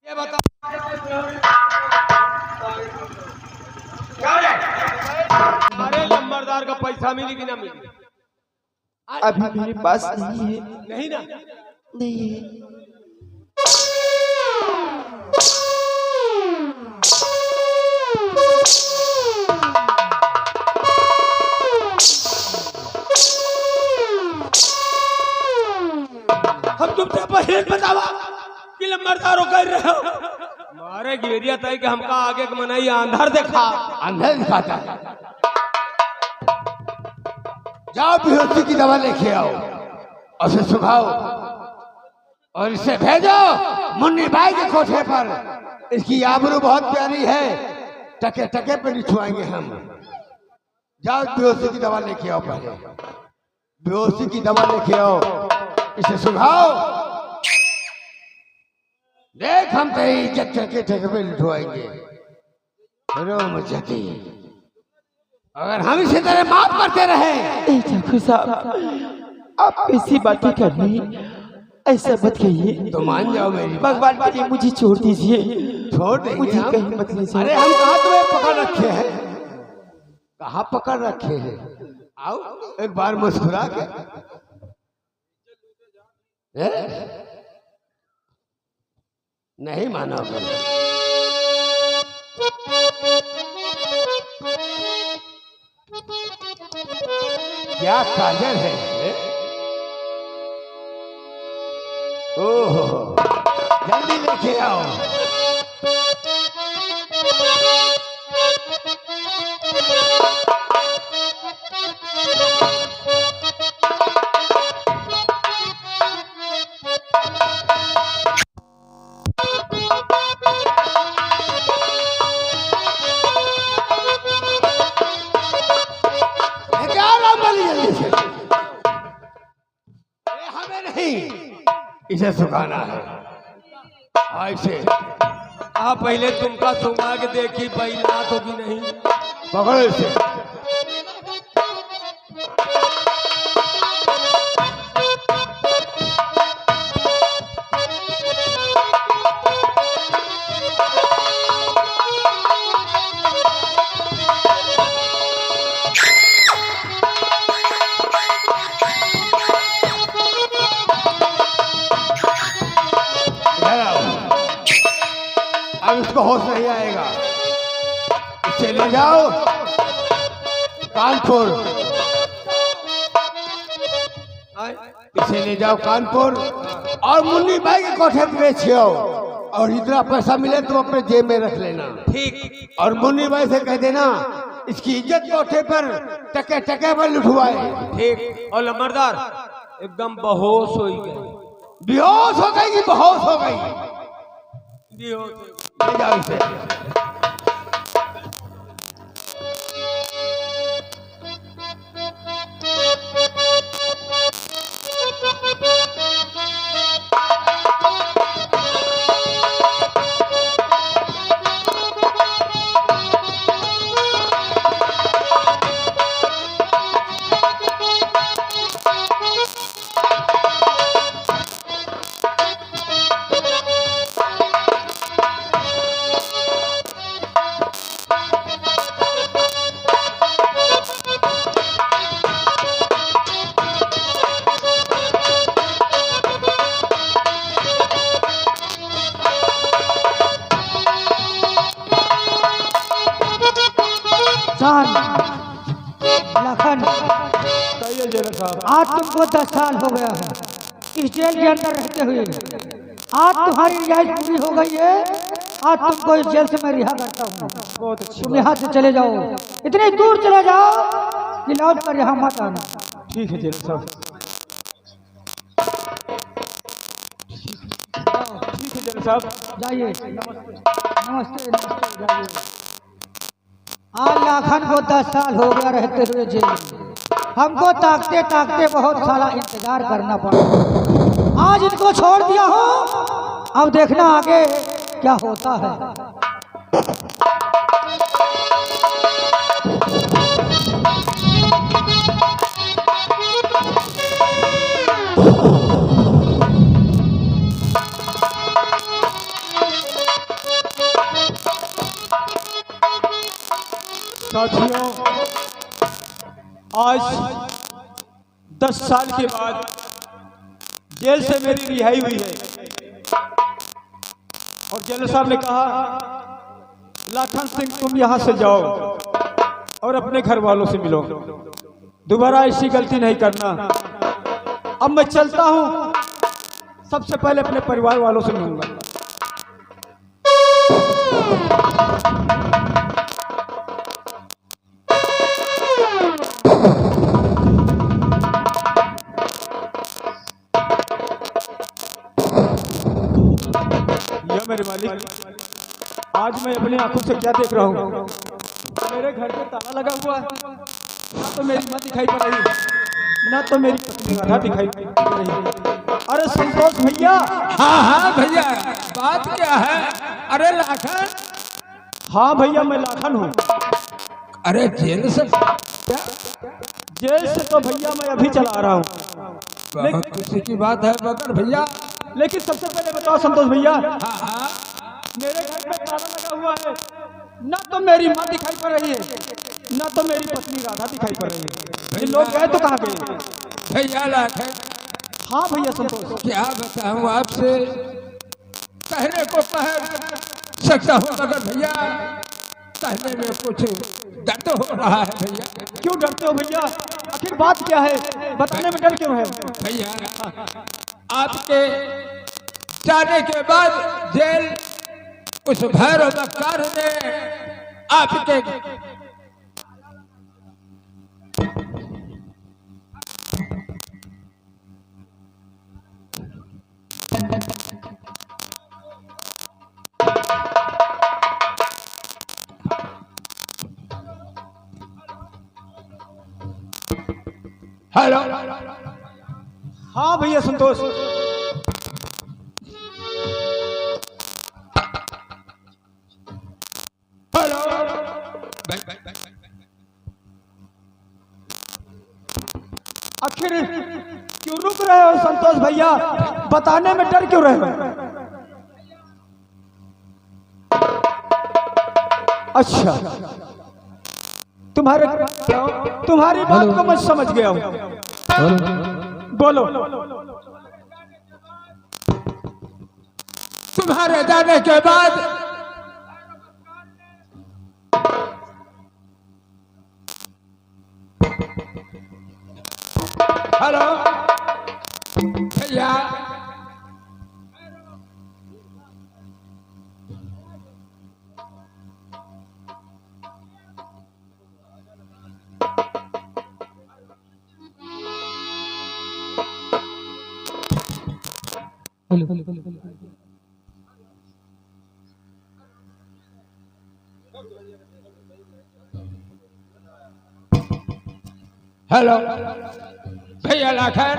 ये बताओ अरे नंबरदार का पैसा मिली कि ना मिली? अभी मेरे पास नहीं है। नहीं ना? नहीं है। हम तुमसे पहले बतावा कि नंबरदारों कर रहे हो मारे गिरिया तय कि हमका आगे के मनाई अंधार देखा अंधेर दिखाता है। जाओ बेहोशी की दवा लेके आओ और उसे सुखाओ और इसे भेजो मुन्नी बाई के कोठे पर। इसकी आबरू बहुत प्यारी है, टके टके पे लिखवाएंगे हम। जाओ बेहोशी की दवा लेके आओ, पहले बेहोशी की दवा लेके आओ, इसे सुखाओ। देख हम तेरी इज्जत टके टके पे लिखवाएंगे। रोम जती अगर हम इसे तरह माफ करते रहे। ठाकुर साहब आप ऐसी बातें करनी ऐसा मत कहिए। तो मान जाओ मेरी भगवान के लिए मुझे छोड़ दीजिए। छोड़ देंगे मुझे हम। कहीं मत ले जाओ। अरे हम कहाँ तुम्हें पकड़ रखे हैं? कहाँ पकड़ रखे हैं? आओ एक बार मुस्कुरा के। नहीं मानोगे? क्या काजल है? ओहो जल्दी लेके आओ। इसे सुखाना है। ऐसे आप पहले तुमका सुंगा के देखी बैनात होगी नहीं? पकड़ो इसे। अब इसको होश नहीं आएगा। इसे ले जाओ कानपुर। इसे ले जाओ कानपुर और मुन्नी बाई के कोठे पे बेचियो और इतना पैसा मिले तुम अपने जेब में रख लेना। ठीक। और मुन्नी बाई से कह देना इसकी इज्जत कोठे पर टके टके पर लुटवाए। ठीक। और नंबरदार एकदम बेहोश हो गए। बेहोश हो गई कि बेहोश हो गई? बेहोश हो गई। ले जाओ इसे। लखन आज तुमको 10 साल हो गया है इस जेल के अंदर रहते हुए। आज तुम्हारी रिहाई पूरी हो गई है। आज तुमको इस जेल से मैं रिहा करता हूँ। तुम यहाँ से चले जाओ, इतनी दूर चले जाओ कि लौट कर यहाँ मत आना। ठीक है जेल साहब। ठीक है जेल साहब। जाइए। नमस्ते नमस्ते जाइए। आज लाखन को 10 साल हो गया रहते हुए जेल में। हमको ताकते ताकते बहुत सारा इंतजार करना पड़ा। आज इनको छोड़ दिया हो, अब देखना आगे क्या होता है। साथियों, आज 10 साल के बाद जेल से मेरी रिहाई हुई है और जेलर साहब ने कहा, लाखन सिंह तुम यहां से जाओ और अपने घर वालों से मिलो, दोबारा ऐसी गलती नहीं करना। अब मैं चलता हूं, सबसे पहले अपने परिवार वालों से मिलूंगा। या मेरे मालिक, आज मैं अपनी आंखों से क्या देख रहा हूँ? मेरे घर पे ताला लगा हुआ है, ना तो मेरी माँ दिखाई पड़ रही है, ना तो मेरी पत्नी राधा दिखाई पड़ रही है। अरे संतोष भैया। हाँ हाँ भैया, बात क्या है? अरे लाखन। हाँ भैया, मैं लाखन हूँ। अरे जेल से क्या? जेल से तो भैया मैं अभी चला रहा हूँ, बहुत खुशी की बात है मगर भैया। लेकिन सबसे पहले बताओ संतोष भैया, हाँ हाँ, मेरे घर में ताला लगा हुआ है, ना तो मेरी माँ दिखाई पड़ रही है, ना तो मेरी पत्नी राधा दिखाई पड़ रही है। ये लोग गए तो कहाँ गए? भैया लाखन, हाँ भैया संतोष, क्या बताऊँ आपसे, कहने को कह सकता हूँ मगर भैया कहने में कुछ दर्द हो रहा है भैया। क्यों डरते हो भैया? आखिर बात क्या है? बताने में डर क्यों है? भैया आपके जाने के बाद जेल उस भैरव मक्कार ने आपके हेलो। हाँ भैया संतोष, हेलो। आखिर क्यों रुक रहे हो संतोष भैया? बताने में डर क्यों रहे हो? अच्छा, तुम्हारी बात को मैं समझ गया हूँ। बोलो। तुम्हारे जाने के बाद हेलो भैया, हेलो भैया लाखन,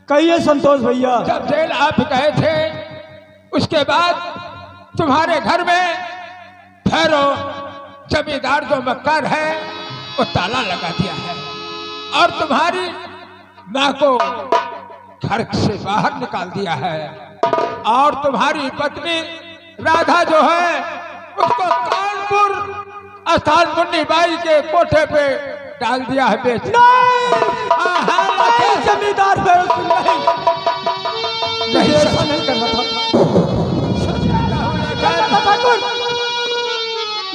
कहिए संतोष भैया। जब जेल आप गए थे उसके बाद तुम्हारे घर में भैरव जमींदार जो मक्कार है वो ताला लगा दिया है और तुम्हारी माँ को घर से बाहर निकाल दिया है और तुम्हारी पत्नी राधा जो है उसको कानपुर स्थान मुन्नी बाई के कोठे पे डाल दिया है बेच। नहीं जमींदार भैरव सिंह, नहीं ऐसा नहीं करना था।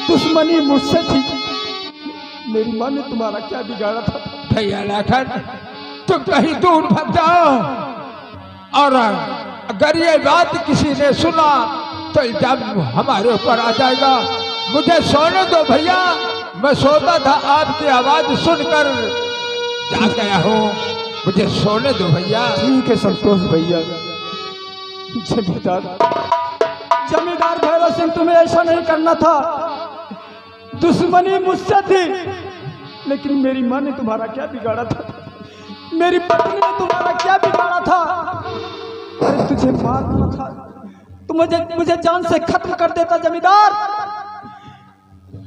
दुश्मनी मुझसे थी, मेरी माँ ने तुम्हारा क्या बिगाड़ा था? भैया लाखन, तुम कहीं दूर भाग जाओ और अगर ये बात किसी ने सुना तो इल्जाम हमारे ऊपर आ जाएगा। मुझे सोने दो भैया, मैं सोता था आपकी आवाज सुनकर जा गया हूँ, मुझे सोने दो भैया। ठीक है संतोष भैया। जमींदार भैरव सिंह, तुम्हें ऐसा नहीं करना था। दुश्मनी मुझसे थी, लेकिन मेरी माँ ने तुम्हारा क्या बिगाड़ा था? मेरी पत्नी ने तुम्हारा क्या बिगाड़ा था? अरे तुझे मारना था तो मुझे जान से खत्म कर देता जमींदार।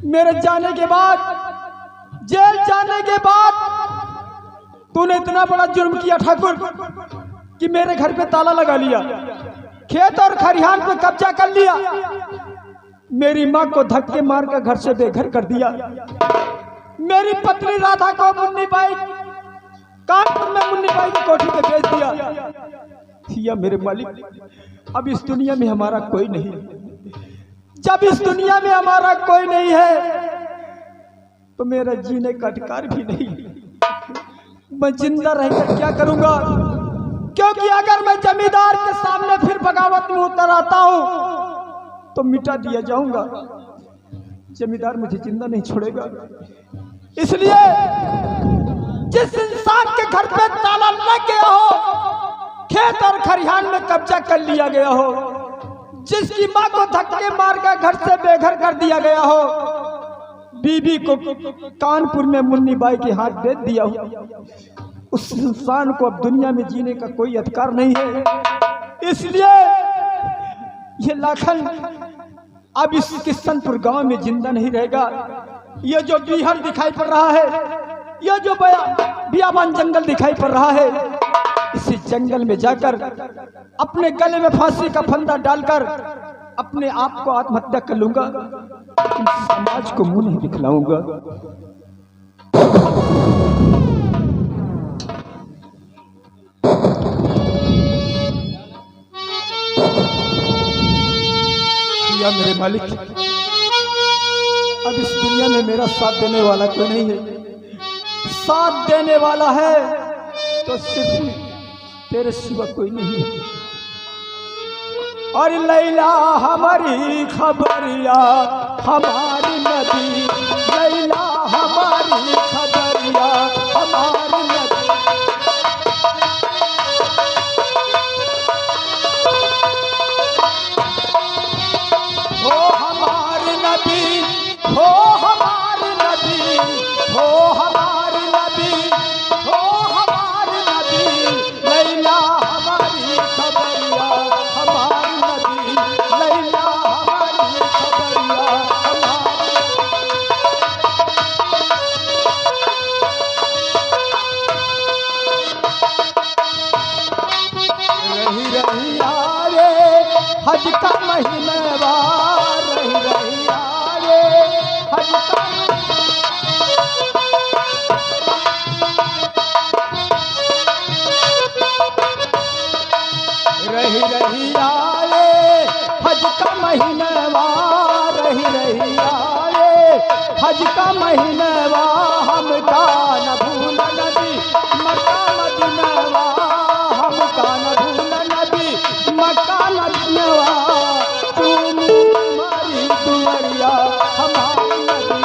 मेरे जाने के बाद, जेल जाने के बाद तूने इतना बड़ा जुर्म किया ठाकुर कि मेरे घर पे ताला लगा लिया, खेत और खरिहान पे कब्जा कर लिया, मेरी माँ को धक्के मारकर घर से बेघर कर दिया। मेरी पत्नी राधा को मुन्नी बाई कानपुर में मुन्नी बाई की कोठी पे भेज दिया। या मेरे मालिक, अब इस दुनिया में हमारा कोई नहीं। जब इस दुनिया में हमारा कोई नहीं है तो मेरा जीने का अधिकार भी नहीं। मैं जिंदा रहकर क्या करूंगा? क्योंकि अगर मैं जमींदार के सामने फिर बगावत में उतर आता हूं तो मिटा दिया जाऊंगा। जमींदार मुझे जिंदा नहीं छोड़ेगा। इसलिए जिस इंसान के घर पे ताला लग गया हो, खेत और खरिहान में कब्जा कर लिया गया हो, जिसकी मां को धक्के मारकर घर से बेघर कर दिया गया हो, बीबी को कानपुर में मुन्नी बाई के हाथ बेच दिया हो, उस इंसान को अब दुनिया में जीने का कोई अधिकार नहीं है। इसलिए ये लाखन अब इस किशनपुर गांव में जिंदा नहीं रहेगा। ये जो बिहार दिखाई पड़ रहा है, ये जो बियाबान जंगल दिखाई पड़ रहा है, इसी जंगल में जाकर अपने गले में फांसी का फंदा डालकर अपने आप को आत्महत्या कर लूंगा। लेकिन समाज को मुंह नहीं दिखलाऊंगा। या मेरे मालिक, अब इस दुनिया में मेरा साथ देने वाला कोई नहीं है। साथ देने वाला है तो सिर्फ तेरे सिवा कोई नहीं है। और लैला हमारी खबरिया हमारी नदी, लैला हमारी खबरिया हमारी नदी। हो हमारी नदी, हो हमारी नदी, हो हमारी नदी, हो हमारी नदी, लैला हमारी खबरिया हमारी नदी, लैला हमारी खबरिया हमारी। रही रही आए हज का महीनेवार, रही रही आए हज का। रही रही आए हज का महीनेवार, रही रही आए हज का महीनेवार। हमका न भूल नबी मक्का मदीनवा, हमका न भूल नबी मक्का मदीनवा। चूमी तुम्हारी दुआरिया हमारी नबी,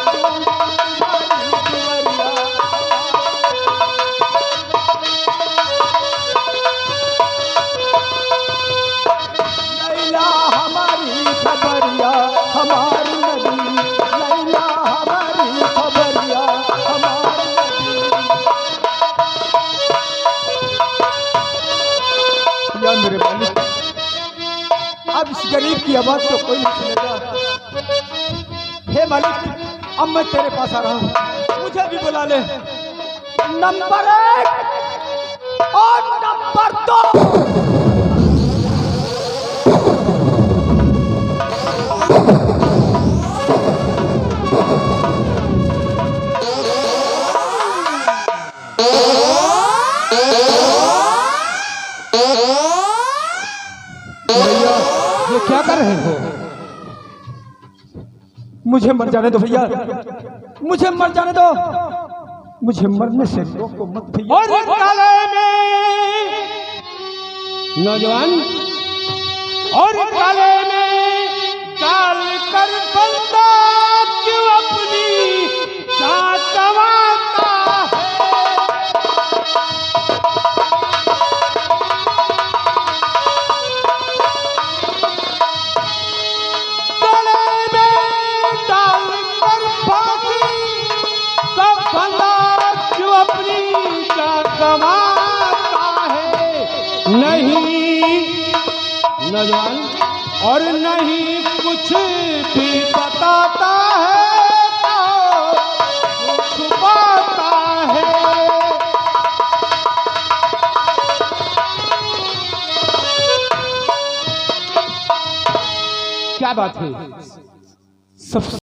चूमी तुम्हारी दुआरिया। लैला हमारी खबरिया हमारी नदी, लैला हमारी खबरिया हमारी नदी। या मेरे मालिक, अब इस गरीब की आवाज को कोई नहीं सुनेगा। हे मालिक, अब मैं तेरे पास आ रहा हूँ, मुझे भी बुला ले। नंबर 1 और नंबर 2। भैया, ये क्या कर रहे हो? मुझे मर जाने दो भैया, मुझे मर जाने दो। मुझे मरने से रोको मत भैया। और काले में नौजवान, और काले में डाल कर बंदा क्यों अपनी जान गंवाता है। गले में डाल कर फांसी का बंदा क्यों अपनी जान गंवाता है। नहीं नौजवान, और नहीं कुछ भी बताता है तो छुपाता है। क्या बात है? सब